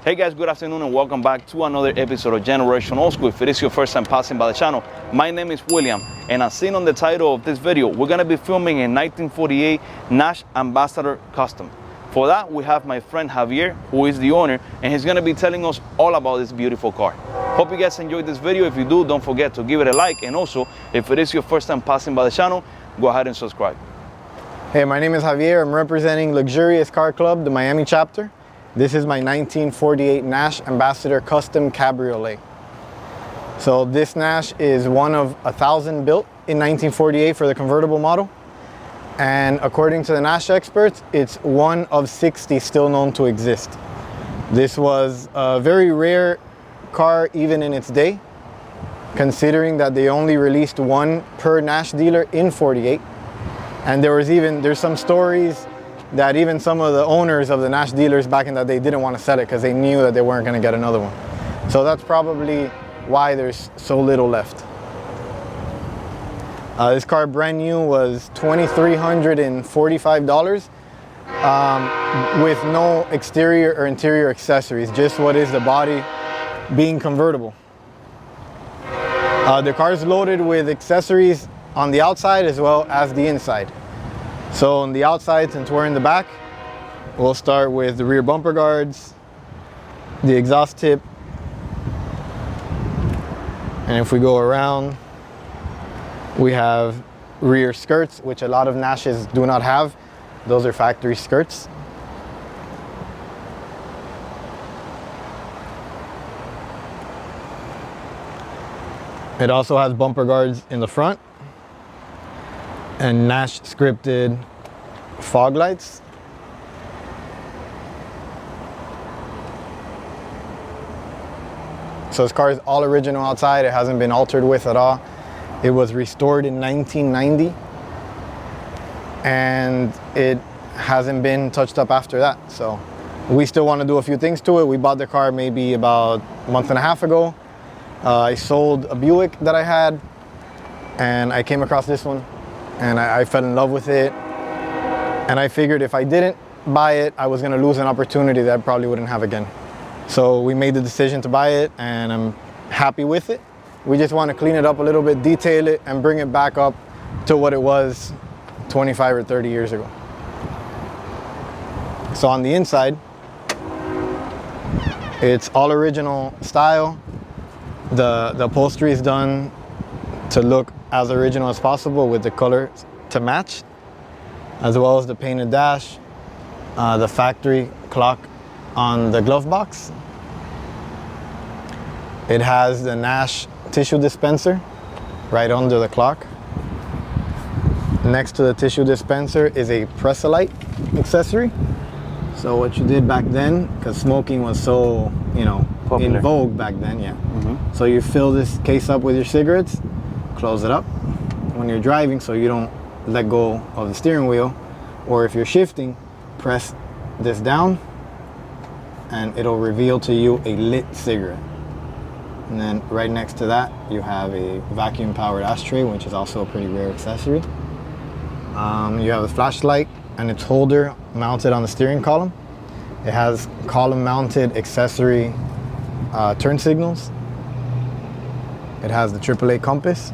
Hey guys, good afternoon and welcome back to another episode of Generation Old School. If it is your first time passing by the channel, my name is William, and as seen on the title of this video, we're gonna be filming a 1948 Nash Ambassador Custom. For that, we have my friend Javier, who is the owner, and he's gonna be telling us all about this beautiful car. Hope you guys enjoyed this video. If you do, don't forget to give it a like, and also, if it is your first time passing by the channel, go ahead and subscribe. Hey, my name is Javier. I'm representing Luxurious Car Club, the Miami chapter. This is my 1948 Nash Ambassador Custom Cabriolet. So this Nash is one of 1,000 built in 1948 for the convertible model. And according to the Nash experts, it's one of 60 still known to exist. This was a very rare car even in its day, considering that they only released one per Nash dealer in 48. And there's some stories that even some of the owners of the Nash dealers back in that day didn't want to sell it because they knew that they weren't going to get another one. So that's probably why there's so little left. This car brand new was $2,345 with no exterior or interior accessories, just what is the body being convertible. The car is loaded with accessories on the outside as well as the inside. So on the outside, since we're in the back, we'll start with the rear bumper guards, the exhaust tip, and if we go around, we have rear skirts, which a lot of Nashes do not have. Those are factory skirts. It also has bumper guards in the front and Nash scripted fog lights. So this car is all original outside. It hasn't been altered with at all. It was restored in 1990 and it hasn't been touched up after that. So we still want to do a few things to it. We bought the car maybe about a month and a half ago. I sold a Buick that I had and I came across this one and I fell in love with it. And I figured if I didn't buy it, I was gonna lose an opportunity that I probably wouldn't have again. So we made the decision to buy it and I'm happy with it. We just want to clean it up a little bit, detail it, and bring it back up to what it was 25 or 30 years ago. So on the inside, it's all original style. The upholstery is done to look as original as possible with the color to match, as well as the painted dash, the factory clock on the glove box. It has the Nash tissue dispenser right under the clock. Next to the tissue dispenser is a Press-A-Lite accessory. So what you did back then, because smoking was so, popular, in vogue back then, yeah. So you fill this case up with your cigarettes, close it up when you're driving so you don't let go of the steering wheel, or if you're shifting, press this down and it'll reveal to you a lit cigarette. And then right next to that you have a vacuum powered ashtray, which is also a pretty rare accessory. You have a flashlight and its holder mounted on the steering column. It has column mounted accessory turn signals. It has the AAA compass.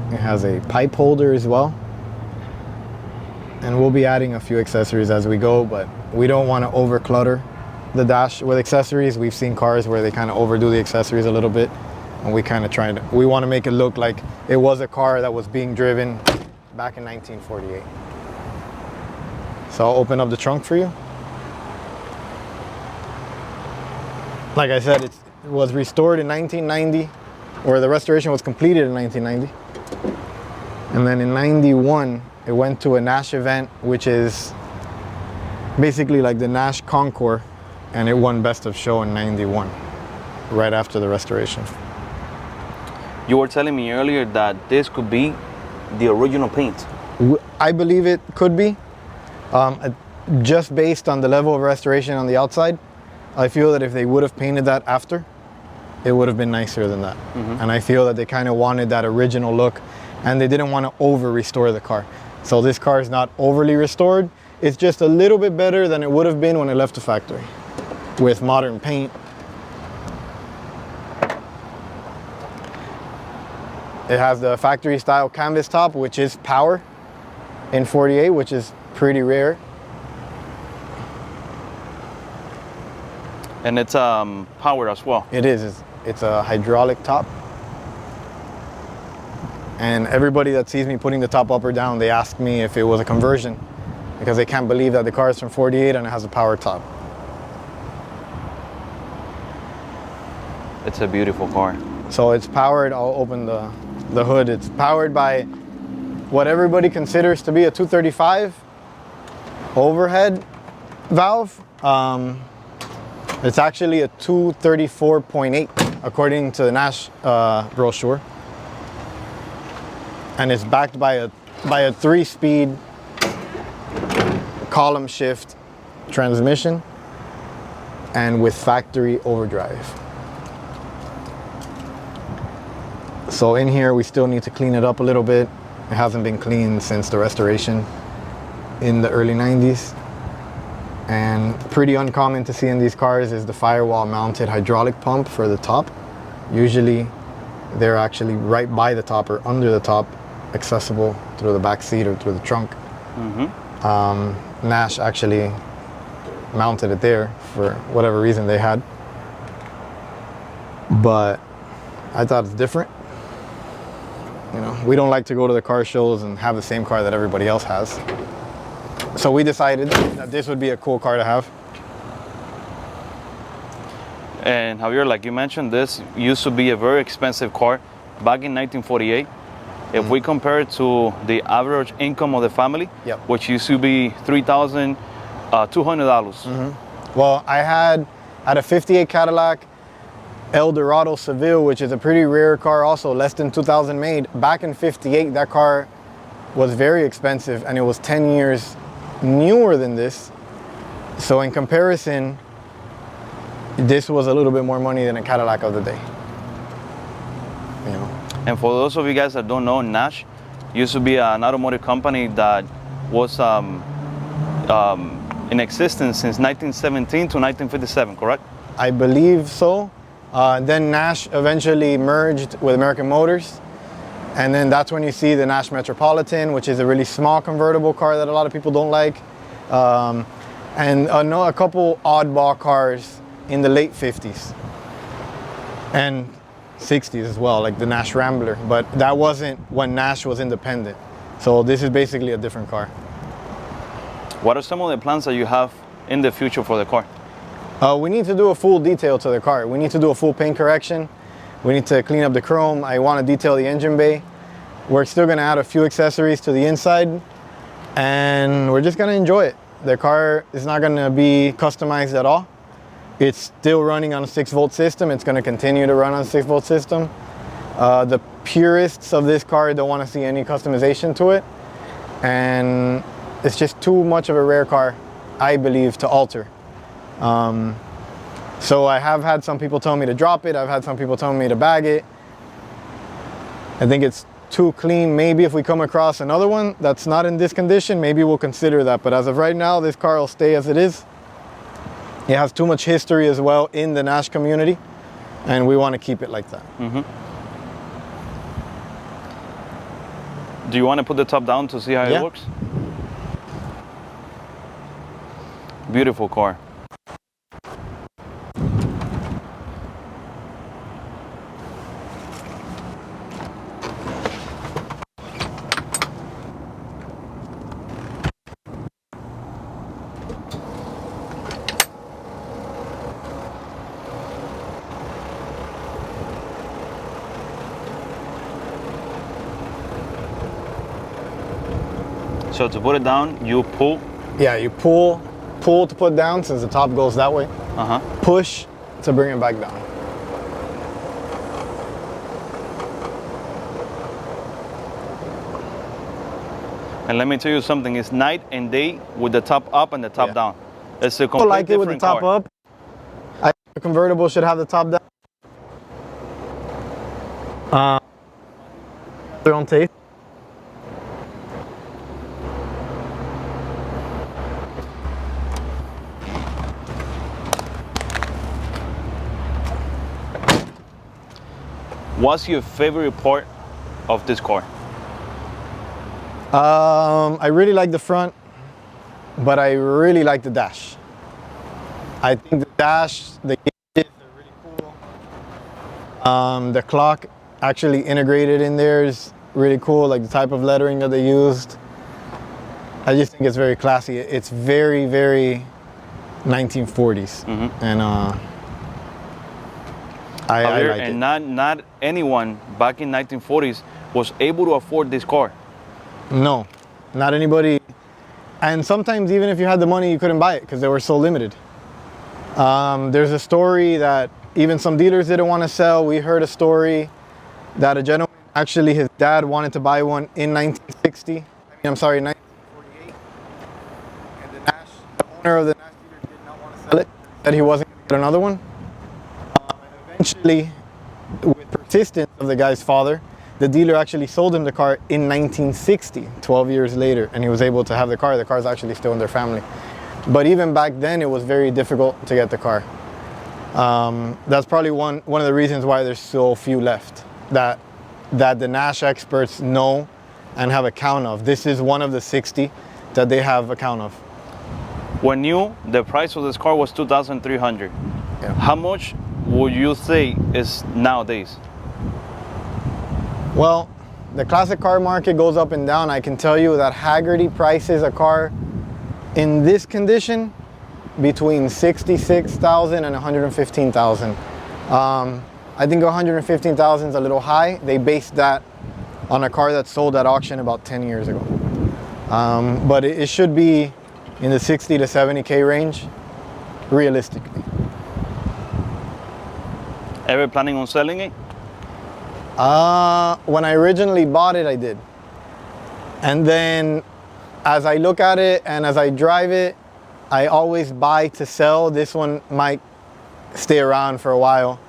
It has a pipe holder as well. And we'll be adding a few accessories as we go, but we don't want to over clutter the dash with accessories. We've seen cars where they kind of overdo the accessories a little bit, and we want to make it look like it was a car that was being driven back in 1948. So I'll open up the trunk for you. Like I said, it was restored in 1990, or the restoration was completed in 1990. And then in 91, it went to a Nash event, which is basically like the Nash Concours, and it won Best of Show in 91, right after the restoration. You were telling me earlier that this could be the original paint. I believe it could be. Just based on the level of restoration on the outside, I feel that if they would have painted that after, it would have been nicer than that. And I feel that they kind of wanted that original look and they didn't want to over restore the car. So this car is not overly restored. It's just a little bit better than it would have been when it left the factory. with modern paint. It has the factory style canvas top, which is power in 48, which is pretty rare. And it's power as well. It is. It's a hydraulic top. And everybody that sees me putting the top up or down, they ask me if it was a conversion, because they can't believe that the car is from 48 and it has a power top. It's a beautiful car. So it's powered, I'll open the hood. It's powered by what everybody considers to be a 235 overhead valve. It's actually a 234.8 according to the Nash brochure. And it's backed by a 3-speed column shift transmission and with factory overdrive. So in here we still need to clean it up a little bit. It hasn't been cleaned since the restoration in the early 90s. And pretty uncommon to see in these cars is the firewall mounted hydraulic pump for the top. Usually they're actually right by the top or under the top, accessible through the back seat or through the trunk. Nash actually mounted it there for whatever reason they had. But I thought it's different. You know, we don't like to go to the car shows and have the same car that everybody else has. So we decided that this would be a cool car to have. And Javier, like you mentioned, this used to be a very expensive car back in 1948. If we compare it to the average income of the family, which used to be $3,200. Well, I had a 58 Cadillac Eldorado Seville, which is a pretty rare car, also less than 2,000 made. Back in 58, that car was very expensive, and it was 10 years newer than this. So in comparison, this was a little bit more money than a Cadillac of the day. You know. And for those of you guys that don't know, Nash used to be an automotive company that was in existence since 1917 to 1957, correct? I believe so. Then Nash eventually merged with American Motors. And then that's when you see the Nash Metropolitan, which is a really small convertible car that a lot of people don't like. And a couple oddball cars in the late 50s. And 60s as well, like the Nash Rambler. But that wasn't when Nash was independent. So this is basically a different car. What are some of the plans that you have in the future for the car? We need to do a full detail to the car. We need to do a full paint correction. We need to clean up the chrome. I want to detail the engine bay. We're still going to add a few accessories to the inside, and we're just going to enjoy it. The car is not going to be customized at all. It's still running on a 6-volt system. It's going to continue to run on a 6-volt system. The purists of this car don't want to see any customization to it, and it's just too much of a rare car, I believe, to alter. So I have had some people tell me to drop it. I've had some people tell me to bag it. I think it's too clean. Maybe if we come across another one that's not in this condition, maybe we'll consider that. But as of right now, this car will stay as it is. It has too much history as well in the Nash community, and we want to keep it like that. Do you want to put the top down to see how it works? Beautiful car. So to put it down, you pull? Yeah, you pull to put down since the top goes that way. Push to bring it back down. And let me tell you something, it's night and day with the top up and the top down. It's a completely like it with the top car. up. I think the convertible should have the top down. Their own taste. What's your favorite part of this car? I really like the front, but I really like the dash. I think the dash, the gauges are really cool. The clock actually integrated in there is really cool, like the type of lettering that they used. I just think it's very classy. It's very, very 1940s, and I like and it. not anyone back in 1940s was able to afford this car. No, not anybody. And sometimes even if you had the money, you couldn't buy it because they were so limited. There's a story that even some dealers didn't want to sell. We heard a story that a gentleman, actually his dad wanted to buy one in 1960. I'm sorry, 1948. And the owner of the Nash dealer did not want to sell it. Said he wasn't going to get another one. And eventually, with persistence of the guy's father, the dealer actually sold him the car in 1960, 12 years later, and he was able to have the car. The car's actually still in their family. But even back then, it was very difficult to get the car. That's probably one of the reasons why there's so few left that the Nash experts know and have a count of. This is one of the 60 that they have a count of. When new, the price of this car was $2,300. Yeah. How much would you say is nowadays? Well, the classic car market goes up and down. I can tell you that Haggerty prices a car in this condition between $66,000 and $115,000. I think $115,000 is a little high. They based that on a car that sold at auction about 10 years ago. But it should be in the 60 to 70K range, realistically. Ever planning on selling it? When I originally bought it, I did. And then as I look at it and as I drive it, I always buy to sell. This one might stay around for a while.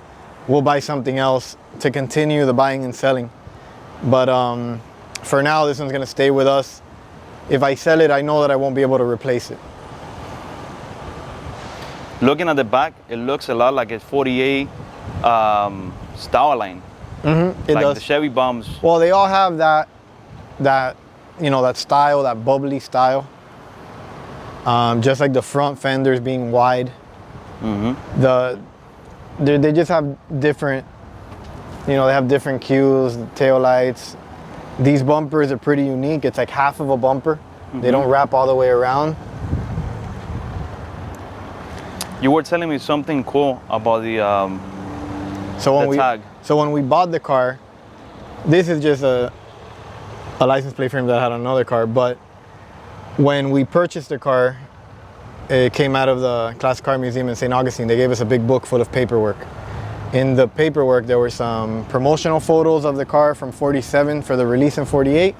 We'll buy something else to continue the buying and selling. But for now, this one's gonna stay with us. If I sell it, I know that I won't be able to replace it. Looking at the back, it looks a lot like a 48 style line. It like does. the Chevy bumps. Well, they all have that you know, that style, that bubbly style. Just like the front fenders being wide. They just have different, you know, they have different cues, the tail lights. These bumpers are pretty unique. It's like half of a bumper. They don't wrap all the way around. You were telling me something cool about the tag. So when we bought the car, this is just a license plate frame that I had on another car, but when we purchased the car, it came out of the Classic Car Museum in St. Augustine. They gave us a big book full of paperwork. In the paperwork, there were some promotional photos of the car from 47 for the release in 48.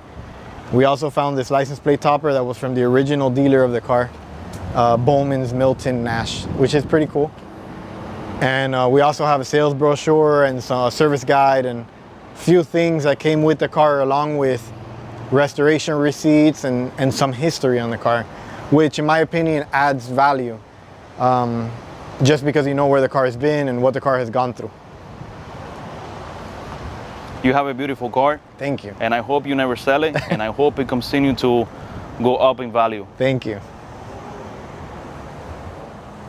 We also found this license plate topper that was from the original dealer of the car, Bowman's Milton Nash, which is pretty cool. And we also have a sales brochure and a service guide and a few things that came with the car, along with restoration receipts and some history on the car, which in my opinion adds value, just because you know where the car has been and what the car has gone through. You have a beautiful car. Thank you. And I hope you never sell it, and I hope it continues to go up in value. Thank you.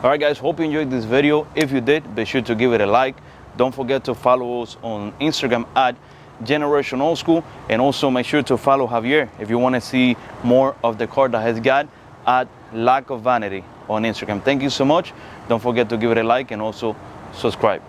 All right, guys, hope you enjoyed this video. If you did, be sure to give it a like. Don't forget to follow us on Instagram at Generation Old School, and also make sure to follow Javier if you want to see more of the car that he's got at Lack of Vanity on Instagram. Thank you so much. Don't forget to give it a like and also subscribe.